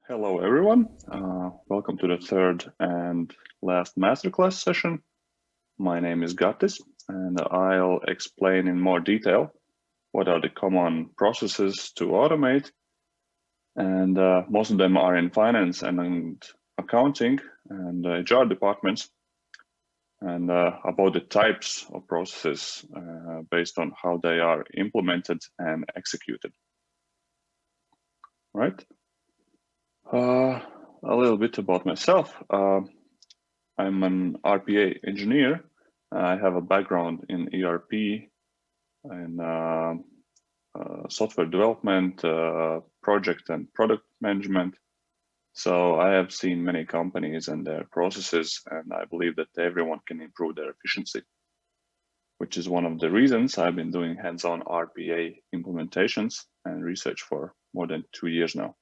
Hello, everyone. Welcome to the third and last masterclass session. My name is Gatis, and I'll explain in more detail what are the common processes to automate. And most of them are in finance and accounting and HR departments, and about the types of processes based on how they are implemented and executed. Right? A little bit about myself. I'm an RPA engineer. I have a background in ERP and software development, project and product management. So I have seen many companies and their processes, and I believe that everyone can improve their efficiency, which is one of the reasons I've been doing hands-on RPA implementations and research for more than 2 years now.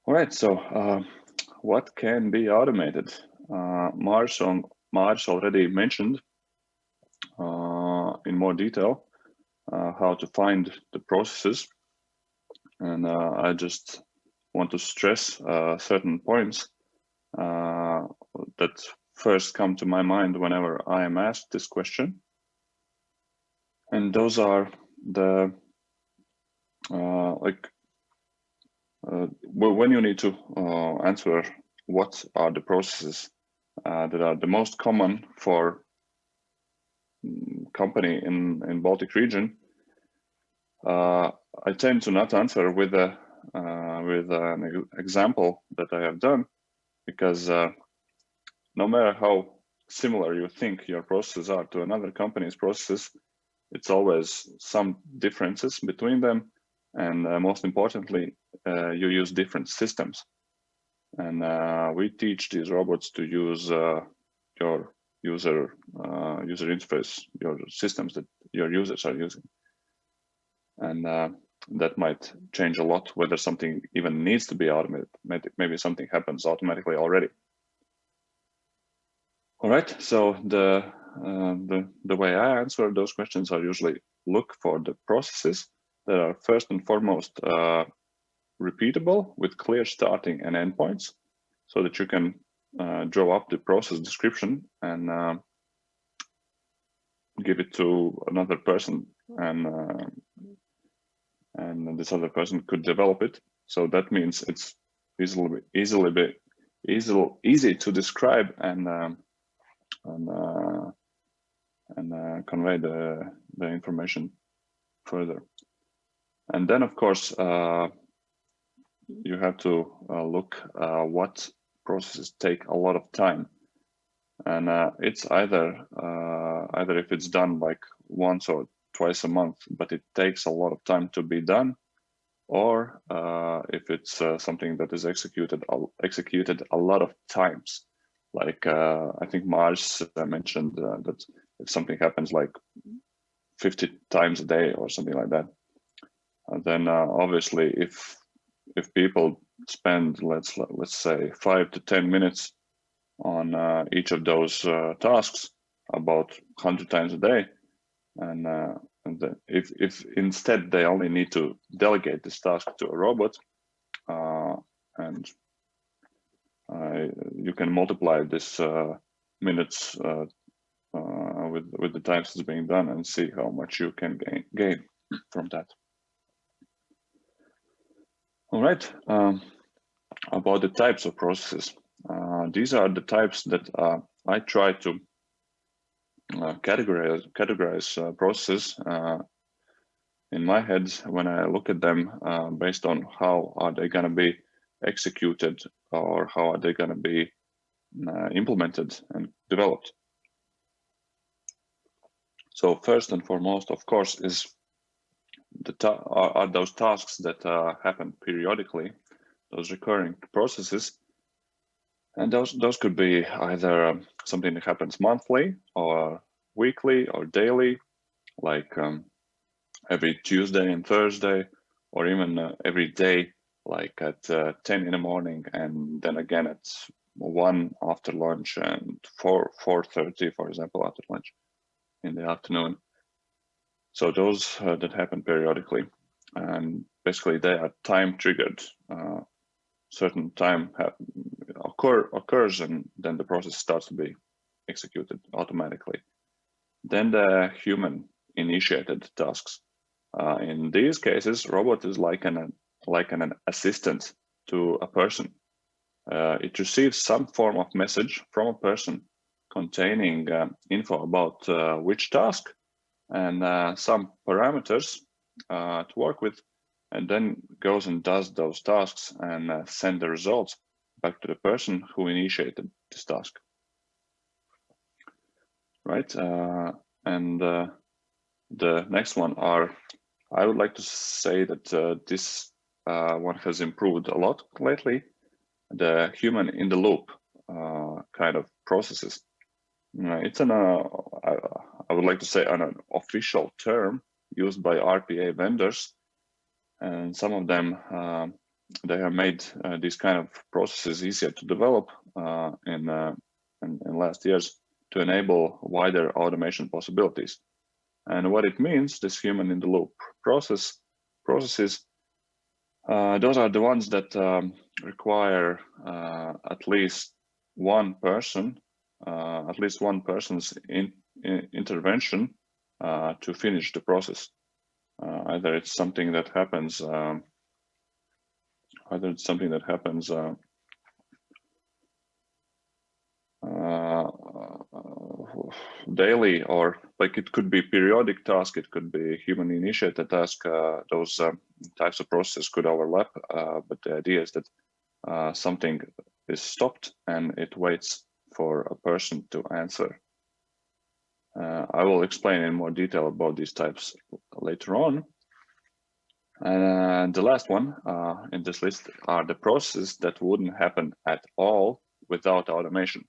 All right, so what can be automated? Mars already mentioned in more detail how to find the processes, and I just want to stress certain points that first come to my mind whenever I am asked this question, and those are the when you need to answer what are the processes that are the most common for company in Baltic region, I tend to not answer with an example that I have done, because no matter how similar you think your processes are to another company's processes, it's always some differences between them, and most importantly, you use different systems. And we teach these robots to use your user interface, your systems that your users are using, and that might change a lot whether something even needs to be automated. Maybe something happens automatically already. All right, so the way I answer those questions are usually look for the processes that are first and foremost repeatable with clear starting and endpoints, so that you can draw up the process description and give it to another person, and this other person could develop it. So that means it's easy to describe and convey the information further. And then, of course, you have to look what processes take a lot of time, and it's either if it's done like once or twice a month, but it takes a lot of time to be done, or if it's something that is executed a lot of times. Like I think Mars mentioned that if something happens like 50 times a day or something like that, then obviously if people spend let's say 5 to 10 minutes on each of those tasks about 100 times a day, and if instead they only need to delegate this task to a robot, and you can multiply this minutes with the times it's being done and see how much you can gain from that. All right, about the types of processes. These are the types that I try to categorize processes in my head when I look at them based on how are they going to be executed, or how are they going to be implemented and developed. So first and foremost, of course, is are those tasks that happen periodically, those recurring processes. And those could be either something that happens monthly or weekly or daily, like every Tuesday and Thursday, or even every day, like at 10 in the morning, and then again at 1 after lunch, and 4:30, for example, after lunch in the afternoon. So those that happen periodically. and basically they are time triggered. Certain time occurs, and then the process starts to be executed automatically. Then the human initiated tasks. In these cases, robot is like an assistant to a person. It receives some form of message from a person containing info about which task and some parameters to work with, and then goes and does those tasks and send the results back to the person who initiated this task. Right, and the next one I would like to say that this one has improved a lot lately. The human in the loop kind of processes. It's I would like to say an official term used by RPA vendors, and some of them they have made these kind of processes easier to develop in last years to enable wider automation possibilities. And what it means, this human in the loop processes, those are the ones that require at least one person, at least one person's intervention to finish the process. Either it's something that happens, daily, or like it could be periodic task, it could be human initiated task. Those types of processes could overlap, but the idea is that something is stopped and it waits for a person to answer. I will explain in more detail about these types later on. And the last one in this list are the processes that wouldn't happen at all without automation.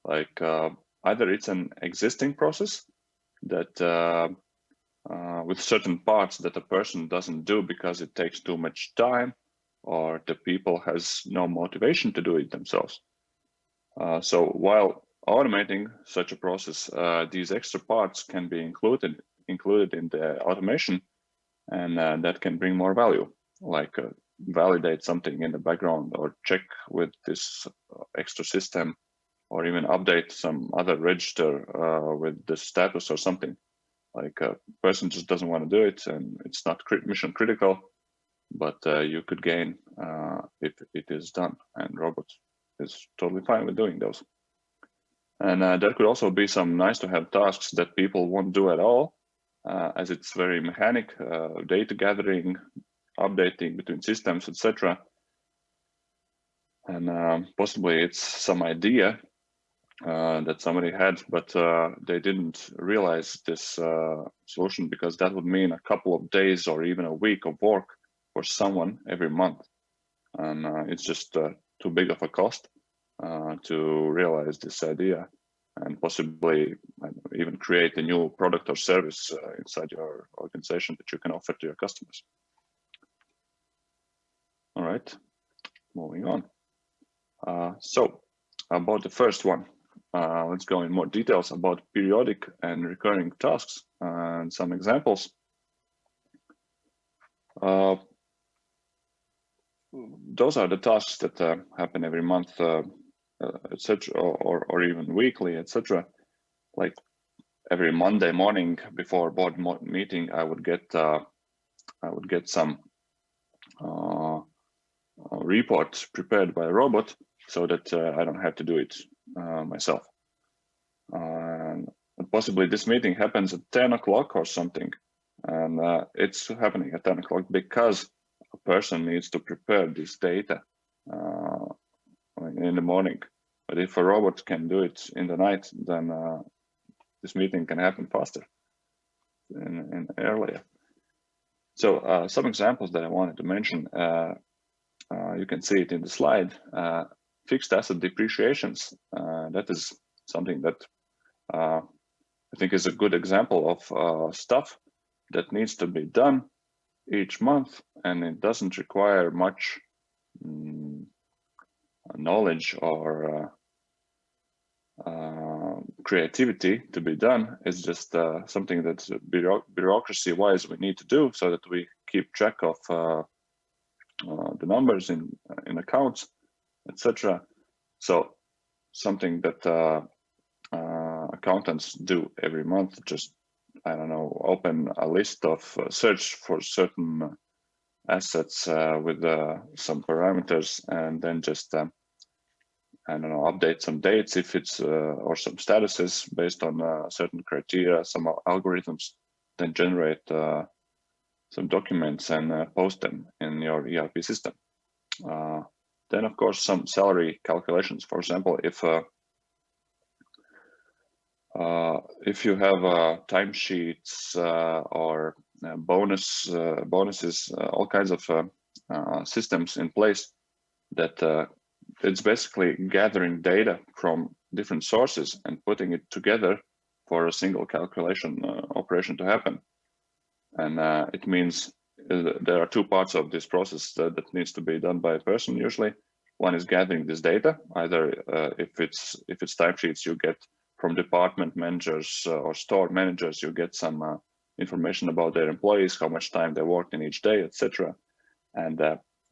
Like either it's an existing process that with certain parts that a person doesn't do because it takes too much time, or the people has no motivation to do it themselves. So while automating such a process, these extra parts can be included in the automation, and that can bring more value, like validate something in the background, or check with this extra system, or even update some other register with the status or something. Like a person just doesn't want to do it, and it's not mission critical, but you could gain if it is done, and robot is totally fine with doing those. And there could also be some nice to have tasks that people won't do at all, as it's very mechanic, data gathering, updating between systems, etc. And possibly it's some idea that somebody had, but they didn't realize this solution, because that would mean a couple of days or even a week of work for someone every month. And it's just too big of a cost to realize this idea, and possibly even create a new product or service inside your organization that you can offer to your customers. All right, moving on. So about the first one, let's go in more details about periodic and recurring tasks and some examples. Those are the tasks that happen every month, etc., or even weekly, etc. Like every Monday morning before board meeting, I would get some report prepared by a robot, so that I don't have to do it myself. And possibly this meeting happens at 10 o'clock or something, and it's happening at 10 o'clock because a person needs to prepare this data in the morning. But if a robot can do it in the night, then this meeting can happen faster and earlier. So some examples that I wanted to mention, you can see it in the slide. Fixed asset depreciations, that is something that I think is a good example of stuff that needs to be done each month, and it doesn't require much knowledge or creativity to be done. It's just something that bureaucracy-wise we need to do so that we keep track of the numbers in accounts, etc. So something that accountants do every month, just, I don't know, open a list of search for certain assets with some parameters, and then just I don't know, update some dates if it's or some statuses based on certain criteria, some algorithms, then generate some documents and post them in your ERP system. Then, of course, some salary calculations. For example, if you have timesheets or bonuses, all kinds of systems in place that it's basically gathering data from different sources and putting it together for a single calculation operation to happen. And it means there are two parts of this process that needs to be done by a person usually. One is gathering this data, either if it's timesheets, you get from department managers or store managers, you get some information about their employees, how much time they worked in each day, etc. And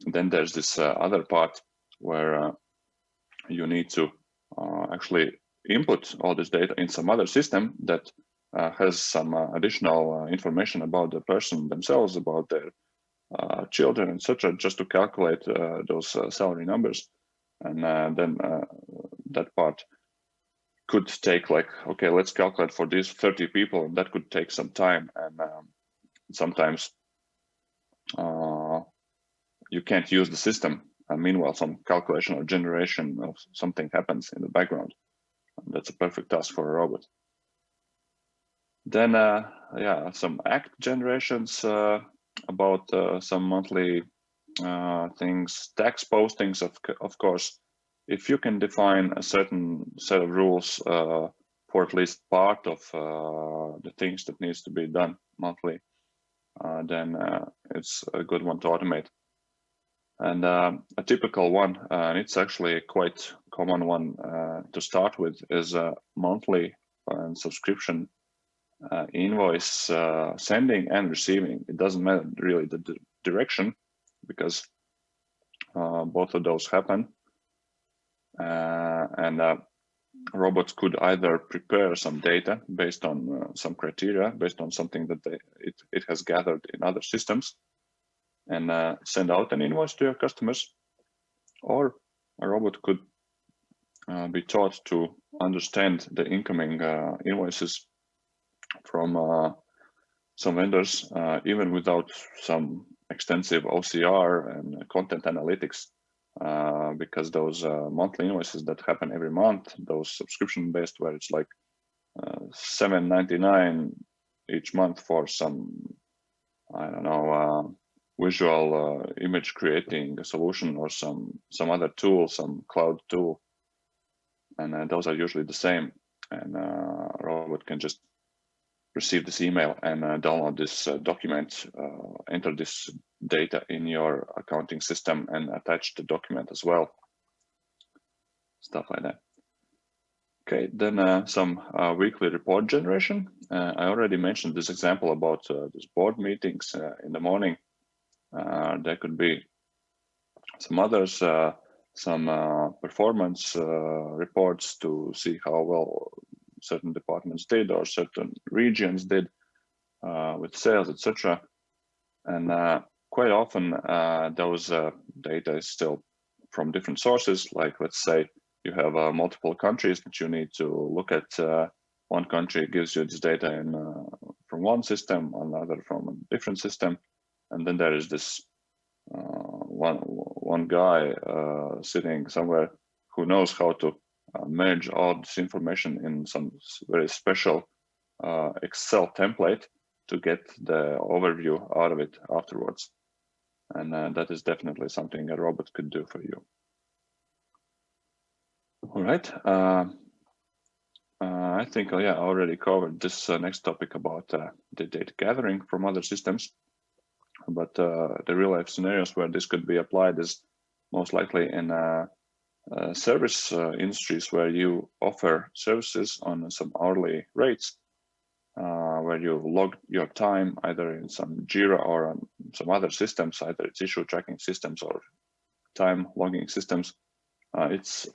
then there's this other part where you need to actually input all this data in some other system that has some additional information about the person themselves, about their children, etc., just to calculate those salary numbers. And then that part could take, like, okay, let's calculate for these 30 people, and that could take some time. And sometimes you can't use the system. And meanwhile, some calculation or generation of something happens in the background. And that's a perfect task for a robot. Then, yeah, some act generations about some monthly things, tax postings, of course. If you can define a certain set of rules for at least part of the things that needs to be done monthly, then it's a good one to automate. And a typical one, and it's actually a quite common one to start with, is a monthly and subscription invoice sending and receiving. It doesn't matter really the direction, because both of those happen. And robots could either prepare some data based on some criteria, based on something that it has gathered in other systems, and send out an invoice to your customers, or a robot could be taught to understand the incoming invoices from some vendors, even without some extensive OCR and content analytics, because those monthly invoices that happen every month, those subscription-based, where it's like $7.99 each month for some, I don't know, visual image creating solution or some other tool, some cloud tool, and those are usually the same. And a robot can just receive this email and download this document, enter this data in your accounting system, and attach the document as well. Stuff like that. Okay, then some weekly report generation. I already mentioned this example about these board meetings in the morning. There could be some others, some performance reports to see how well certain departments did or certain regions did with sales, etc. And quite often those data is still from different sources. Like, let's say you have multiple countries that you need to look at. One country gives you this data in from one system, another from a different system, and then there is this one guy sitting somewhere who knows how to merge all this information in some very special Excel template to get the overview out of it afterwards. And that is definitely something a robot could do for you. All right. I think, yeah, I already covered this next topic about the data gathering from other systems. But the real life scenarios where this could be applied is most likely in service industries, where you offer services on some hourly rates. where you log your time either in some Jira or on some other systems, either it's issue tracking systems or time logging systems. It's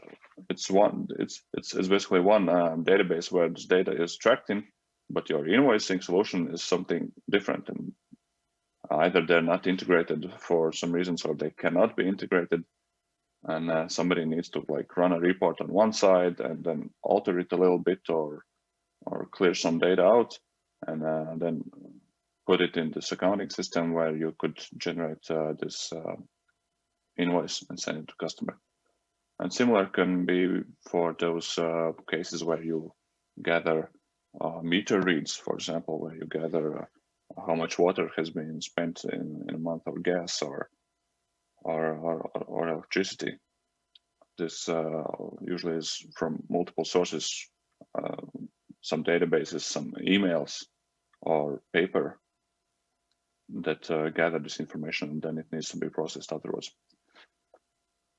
basically one database where this data is tracked in, but your invoicing solution is something different, and either they're not integrated for some reasons or they cannot be integrated, and somebody needs to like run a report on one side and then alter it a little bit or clear some data out, and then put it in this accounting system where you could generate this invoice and send it to customer. And similar can be for those cases where you gather meter reads, for example, where you gather how much water has been spent in a month, or gas or electricity. This usually is from multiple sources, some databases, some emails, or paper that gather this information, and then it needs to be processed afterwards.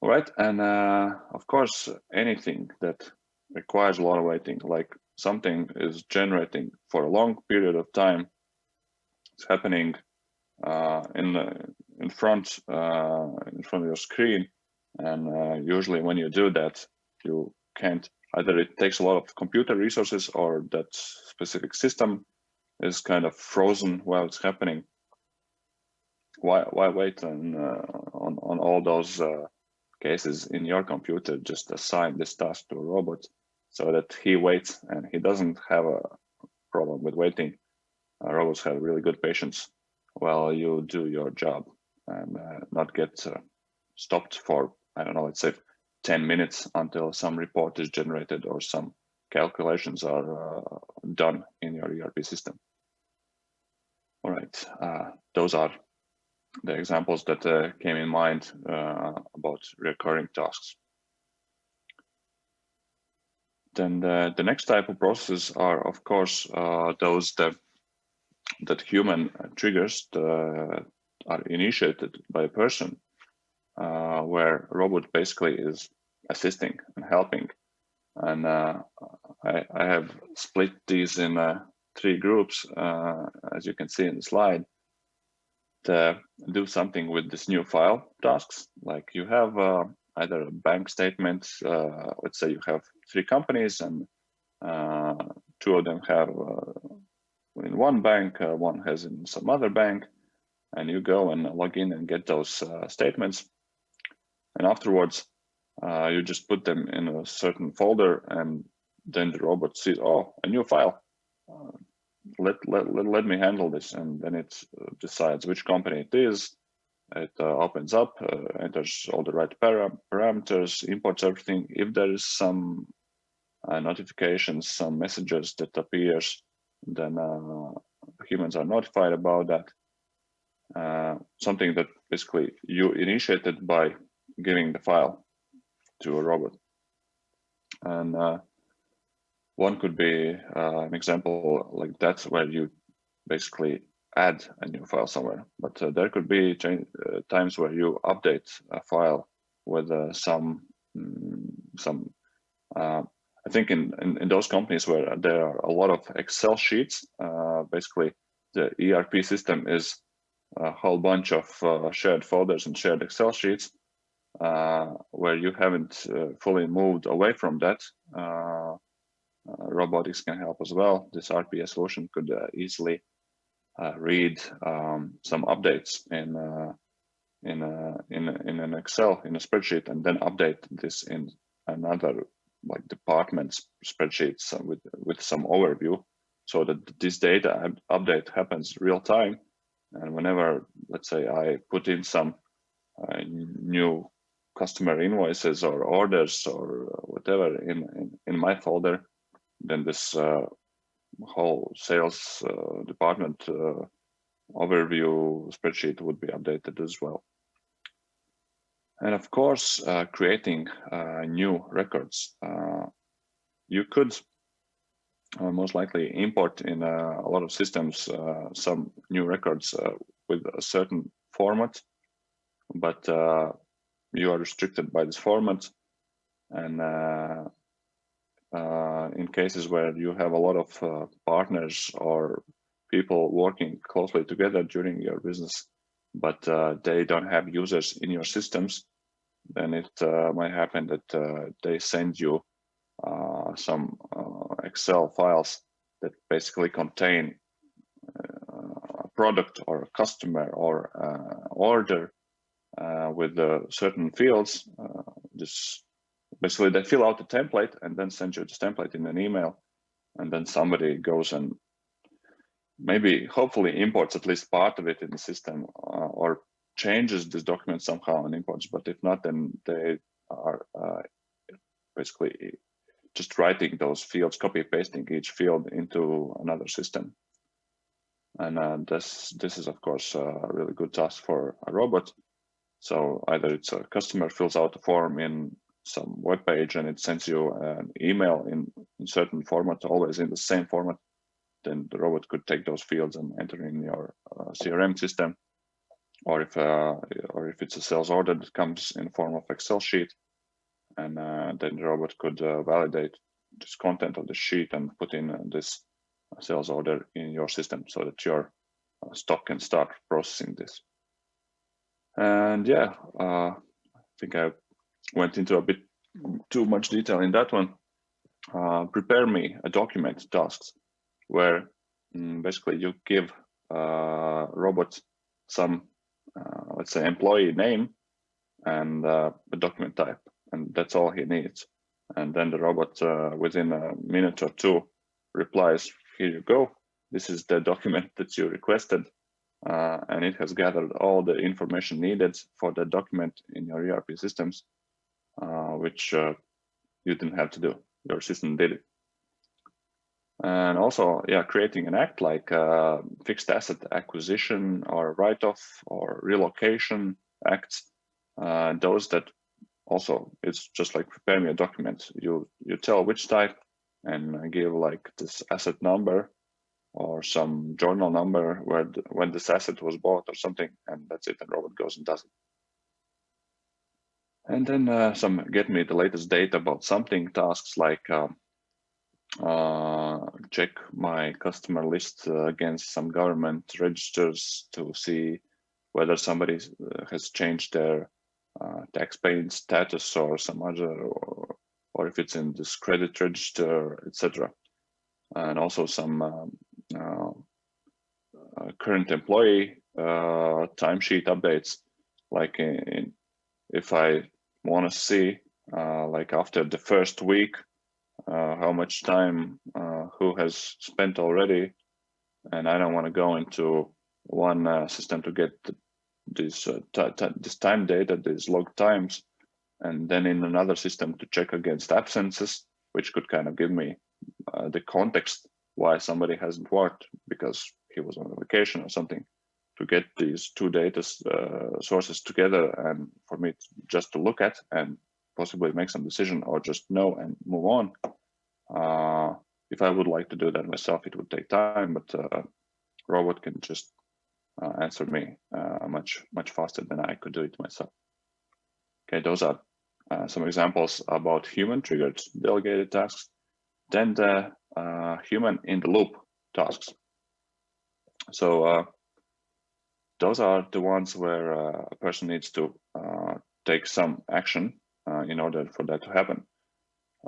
All right, and of course, anything that requires a lot of waiting, like something is generating for a long period of time, it's happening in front of your screen, and usually when you do that, you can't, either it takes a lot of computer resources or that specific system is kind of frozen while it's happening. Why wait on all those cases in your computer? Just assign this task to a robot so that he waits and he doesn't have a problem with waiting. Robots have really good patience while you do your job, and not get stopped for, I don't know, let's say 10 minutes until some report is generated or some calculations are done in your ERP system. All right, those are the examples that came in mind about recurring tasks. Then the next type of processes are, of course, those that human triggers are initiated by a person, where a robot basically is assisting and helping. And I have split these in 3 groups, as you can see in the slide, to do something with this new file tasks. Like you have either a bank statement, let's say you have 3 companies, and 2 of them have in one bank, one has in some other bank, and you go and log in and get those statements. And afterwards, you just put them in a certain folder, and then the robot sees, oh, a new file. Let me handle this, and then it decides which company it is. It opens up, enters all the right parameters, imports everything. If there is some notifications, some messages that appears, then humans are notified about that. Something that basically you initiated by giving the file to a robot. And one could be an example like that, where you basically add a new file somewhere. But there could be times where you update a file with I think in those companies where there are a lot of Excel sheets, basically the ERP system is a whole bunch of shared folders and shared Excel sheets, where you haven't fully moved away from that. Robotics can help as well. This RPA solution could easily read some updates in an Excel, in a spreadsheet, and then update this in another like department spreadsheets with some overview, so that this data update happens real time. And whenever, let's say, I put in some new customer invoices or orders or whatever in my folder, then this whole sales department overview spreadsheet would be updated as well. And of course, creating new records. You could most likely import in a lot of systems some new records with a certain format, but you are restricted by this format, and in cases where you have a lot of partners or people working closely together during your business, but they don't have users in your systems, then it might happen that they send you some Excel files that basically contain a product or a customer or order with certain fields. Just basically they fill out the template and then send you this template in an email, and then somebody goes and maybe hopefully imports at least part of it in the system or changes this document somehow and imports. But if not, then they are basically just writing those fields, copy pasting each field into another system. And this is of course a really good task for a robot. So either it's a customer fills out a form in some web page and it sends you an email in certain format, always in the same format, then the robot could take those fields and enter in your CRM system. Or if it's a sales order that comes in form of Excel sheet, and then the robot could validate this content of the sheet and put in this sales order in your system so that your stock can start processing this. And yeah, I think I went into a bit too much detail in that one. Prepare me a document tasks where basically you give robot some, let's say, employee name and a document type, and that's all he needs. And then the robot within a minute or two replies, here you go, this is the document that you requested, and it has gathered all the information needed for the document in your ERP systems, which you didn't have to do, your system did it. And also, yeah, creating an act like fixed asset acquisition or write-off or relocation acts, those that also, it's just like prepare me a document. You tell which type and give like this asset number or some journal number when this asset was bought or something, and that's it, and robot goes and does it. And then some get me the latest data about something tasks like check my customer list against some government registers to see whether somebody has changed their tax paying status or some other, or if it's in this credit register, etc. And also some current employee timesheet updates, like if I want to see like after the first week how much time who has spent already, and I don't want to go into one system to get this time data, these log times, and then in another system to check against absences, which could kind of give me the context why somebody hasn't worked because he was on vacation or something, to get these two data sources together and for me just to look at and possibly make some decision or just know and move on. If I would like to do that myself, it would take time, but robot can just answer me much faster than I could do it myself. Okay, those are some examples about human triggered delegated tasks. Then the human in the loop tasks. So those are the ones where a person needs to take some action in order for that to happen.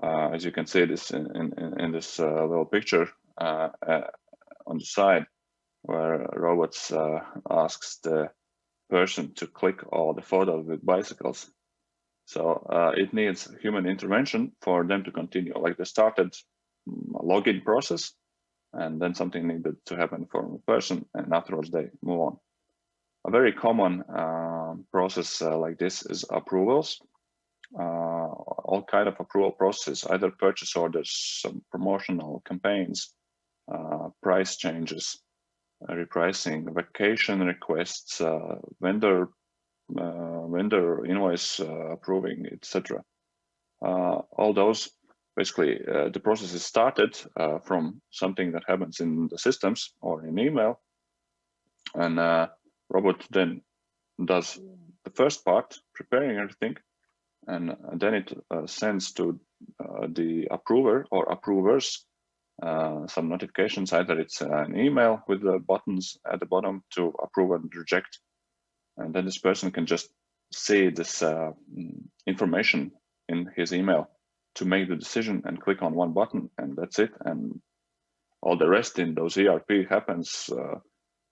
As you can see this in this little picture on the side, where robots asks the person to click all the photos with bicycles. So it needs human intervention for them to continue. Like they started a login process, and then something needed to happen for a person, and afterwards they move on. A very common process like this is approvals. All kind of approval processes, either purchase orders, some promotional campaigns, price changes, repricing, vacation requests, vendor invoice approving, etc. All those, basically, the process is started from something that happens in the systems or in email, and robot then does the first part, preparing everything, and then it sends to the approver or approvers some notifications. Either it's an email with the buttons at the bottom to approve and reject, and then this person can just see this information in his email to make the decision and click on one button, and that's it. And all the rest in those ERP happens.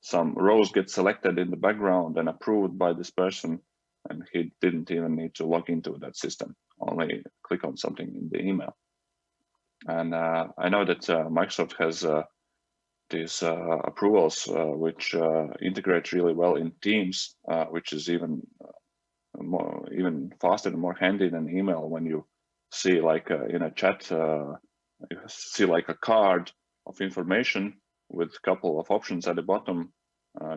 Some rows get selected in the background and approved by this person, and he didn't even need to log into that system, only click on something in the email. And I know that Microsoft has these approvals which integrate really well in Teams, which is even faster and more handy than email. When you see like in a chat, you see like a card of information with a couple of options at the bottom.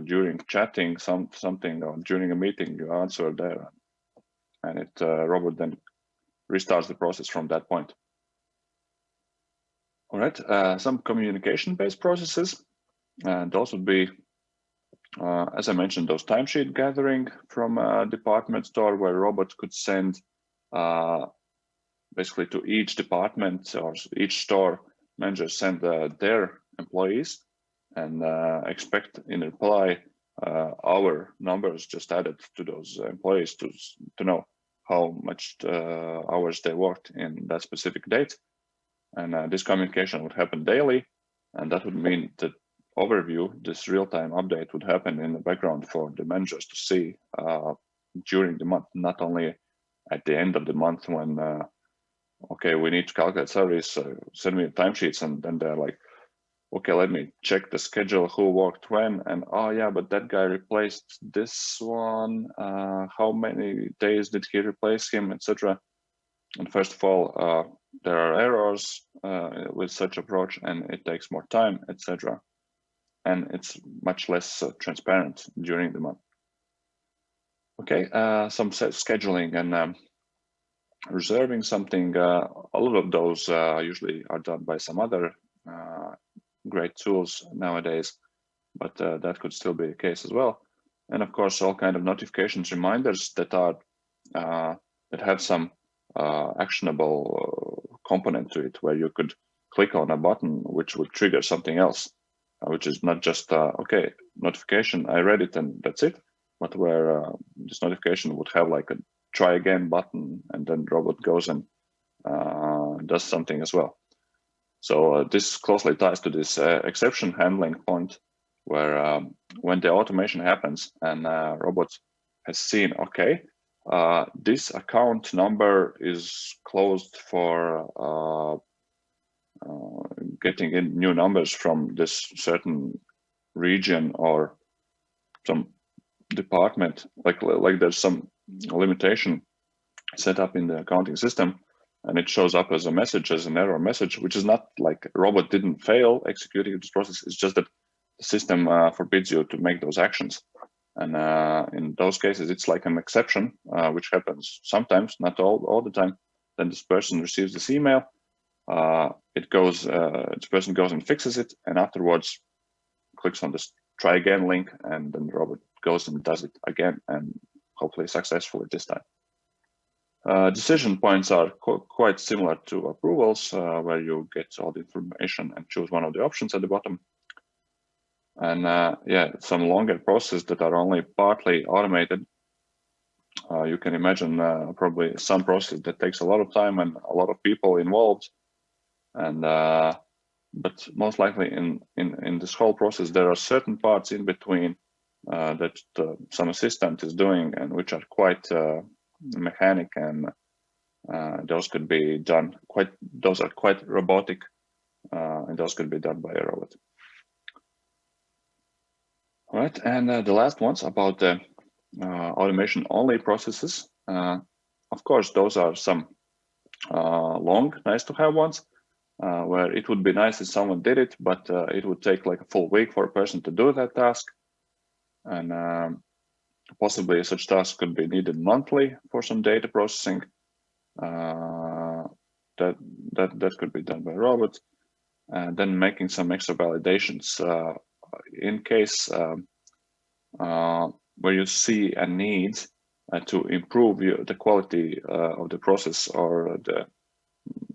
During chatting something or during a meeting, you answer there, and it robot then restarts the process from that point. All right, some communication-based processes, and those would be, as I mentioned, those timesheet gathering from a department store where robots could send basically to each department or each store manager send their employees and expect in reply our numbers just added to those employees to know how much hours they worked in that specific date. And this communication would happen daily, and that would mean that overview, this real-time update, would happen in the background for the managers to see during the month, not only at the end of the month when okay, we need to calculate salaries, so send me the timesheets, and then they're like, okay, let me check the schedule, who worked when, and oh yeah, but that guy replaced this one, how many days did he replace him, etc. And first of all, there are errors with such approach, and it takes more time, etc. And it's much less transparent during the month. Okay, some scheduling and reserving something. A lot of those usually are done by some other great tools nowadays, but that could still be the case as well. And of course, all kind of notifications, reminders that are that have some actionable component to it, where you could click on a button which would trigger something else, which is not just okay, notification, I read it and that's it, but where this notification would have like a try again button, and then the robot goes and does something as well. So this closely ties to this exception handling point, where when the automation happens and robot has seen, okay, this account number is closed for getting in new numbers from this certain region or some department, like there's some limitation set up in the accounting system, and it shows up as a message, as an error message, which is not like a robot didn't fail executing this process. It's just that the system forbids you to make those actions. And in those cases, it's like an exception, which happens sometimes, not all the time. Then this person receives this email. It goes, this person goes and fixes it, and afterwards clicks on this try again link, and then the robot goes and does it again, and hopefully successfully this time. Decision points are quite similar to approvals, where you get all the information and choose one of the options at the bottom. And yeah, some longer processes that are only partly automated. You can imagine probably some process that takes a lot of time and a lot of people involved. And but most likely in this whole process, there are certain parts in between that some assistant is doing, and which are quite mechanic, and those could be done those are quite robotic, and those could be done by a robot. All right, and the last ones about the automation only processes. Of course, those are some long, nice to have ones, where it would be nice if someone did it, but it would take like a full week for a person to do that task. And possibly such tasks could be needed monthly for some data processing. That could be done by robots. And then making some extra validations in case where you see a need to improve the quality of the process, or the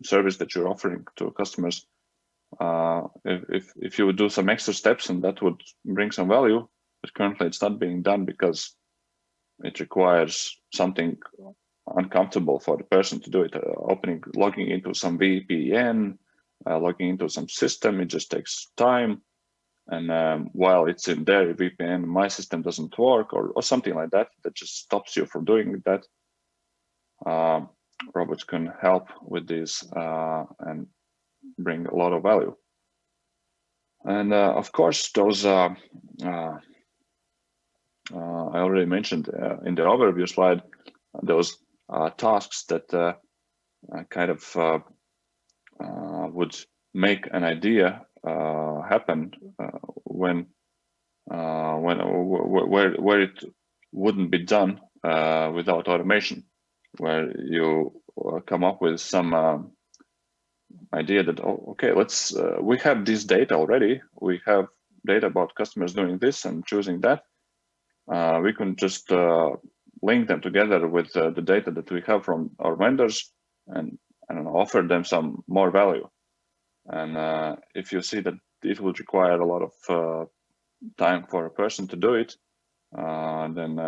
service that you're offering to customers. If you would do some extra steps and that would bring some value, but currently it's not being done because it requires something uncomfortable for the person to do it. Logging into some VPN, logging into some system, it just takes time. And while it's in their VPN, my system doesn't work, or something like that, that just stops you from doing that. Robots can help with this and bring a lot of value. And of course, those I already mentioned in the overview slide, those tasks that kind of would make an idea happen where it wouldn't be done without automation, where you come up with some idea that, oh, okay, let's we have this data already. We have data about customers doing this and choosing that. We can just link them together with the data that we have from our vendors and offer them some more value. And if you see that it would require a lot of time for a person to do it, then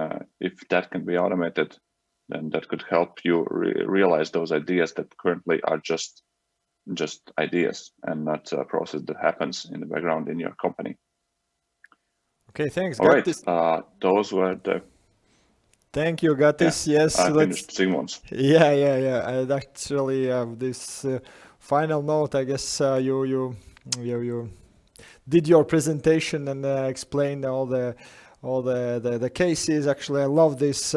if that can be automated, then that could help you realize those ideas that currently are just ideas and not a process that happens in the background in your company. Okay, thanks. All right, those were the. Thank you, Gatis. Yeah, yes, I finished Sigmund's. Yeah. And actually, this final note, I guess you did your presentation and explained all the cases. Actually, I love this.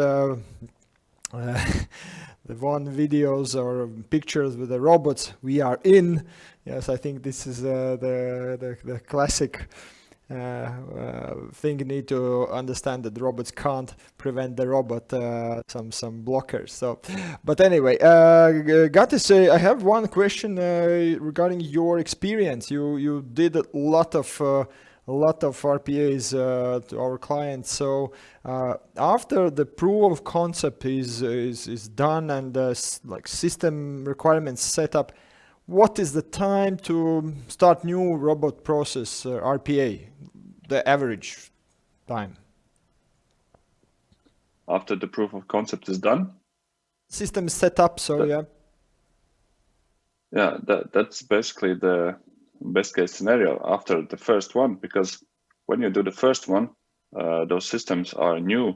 The one videos or pictures with the robots we are in. Yes, I think this is the classic thing. You need to understand that robots can't prevent the robot some blockers. So, but anyway, Gatis, I have one question regarding your experience. You did a lot of RPAs to our clients. So after the proof of concept is done and like system requirements set up, what is the time to start new robot process RPA? The average time after the proof of concept is done. System is set up. So that's basically the best case scenario after the first one, because when you do the first one, those systems are new.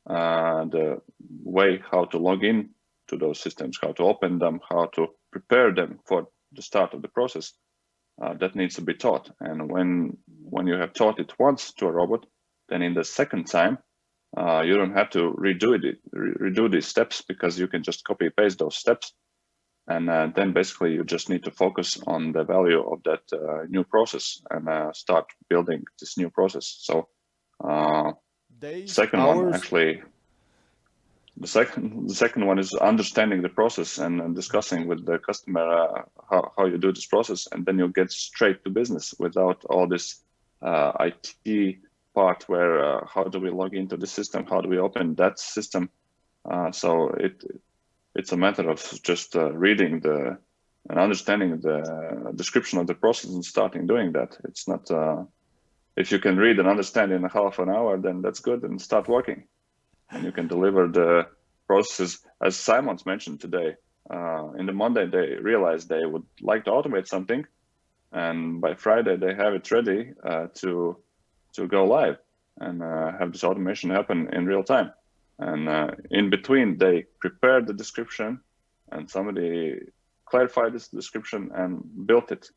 The way how to log in to those systems, how to open them, how to prepare them for the start of the process, that needs to be taught. And when you have taught it once to a robot, then in the second time, you don't have to redo these steps, because you can just copy paste those steps. And then basically you just need to focus on the value of that new process and start building this new process. So days, second hours. One actually, the second one is understanding the process and discussing with the customer how you do this process, and then you get straight to business without all this IT part where how do we log into the system, how do we open that system. So it's a matter of just reading and understanding the description of the process and starting doing that. It's not, if you can read and understand in a half an hour, then that's good, and start working. And you can deliver the processes, as Simon's mentioned today. In the Monday, they realized they would like to automate something, and by Friday, they have it ready to go live and have this automation happen in real time. And in between, they prepared the description, and somebody clarified this description and built it.